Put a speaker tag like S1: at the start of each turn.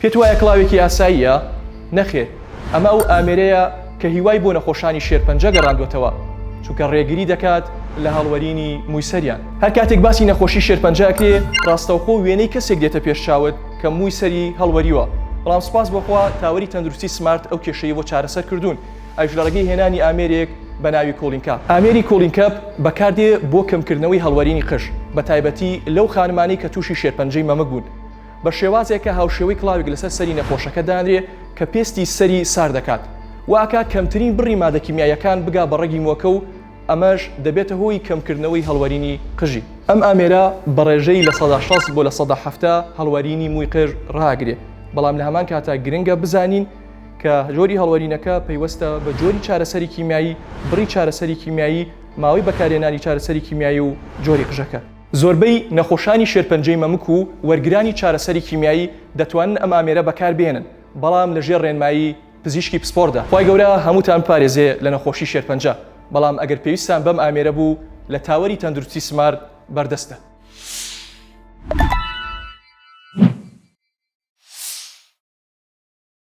S1: پێت وایە کڵاوێکی ئاساییە؟ نەخێ، ئەمە ئەو ئامێرەیە کە هیوای بۆ نەخۆشانی شێرپەنجە گەڕاندوێتەوە، چونکە ڕێگری دەکات لە هەڵوەرینی مووی سەریان. هەر کاتێک باسی نەخۆشی شێرپەنجە ئەکرێ، ڕاستەوخۆ وێنەی کەسێک دێتە پێش چاوت کە مووی سەری هەڵوەریوە. بەڵام سوپاس بۆخوا تاوەری تەندروستی سمارت ئەو کێشەیە بۆ چارەسەر کردوون، ئەویش لە ڕێگەی هێنانی ئامێرێک بە ناوی کۆلینکاپ. ئامێری کۆلینکاپ بەکاردێ بۆ کەمکردنەوەی هەڵوەرینی قژ، بە تایبەتی لەو خانمانەی کە تووشی شێرپەنجەی مەمەک بوون، بە شێوازێکە هاوشێوەی کڵاوێک لەسەر سەری نەخۆشەکە دانرێ کە پێستی سەری سار دەکات، واکە کەمترین بڕی مادە کیمیاییەکان بگا بە ڕێگی مۆکە و ئەمەش دەبێتە هۆی کەمکردنەوەی هەڵوەرینی قژی. ئەم ئامێرە بە ڕێژەی لە 160 بۆ لە 170 هەڵوەرینی مووی قژ ڕاگرێ، بەڵام لە هەمان کاتە گرنگە بزانین کە جۆری هەڵوەرینەکە پەیوەستە بە جۆری چارەسەری کیمیایی، بڕی چارەسەری کیمیایی، ماوەی بەکارهێنانی چارەسەری کیمیایی و جۆری قژەکە. زۆربەی نەخۆشانی شێرپەنجەی مەمک و وەرگرانی چارەسەری کیمیایی دەتوانن ئەم ئامێرە بەکاربێنن، بەڵام لەژێر ڕێنمایی پزیشکی پسپۆرتدا. خی گەورە هەمووتان پارێزێ لە نەخۆشی شێرپەنجە، بەڵام ئەگەر پێویستان بەم ئامێرە بوو لە تاوەری تەندروستی سمارت بەردەستە.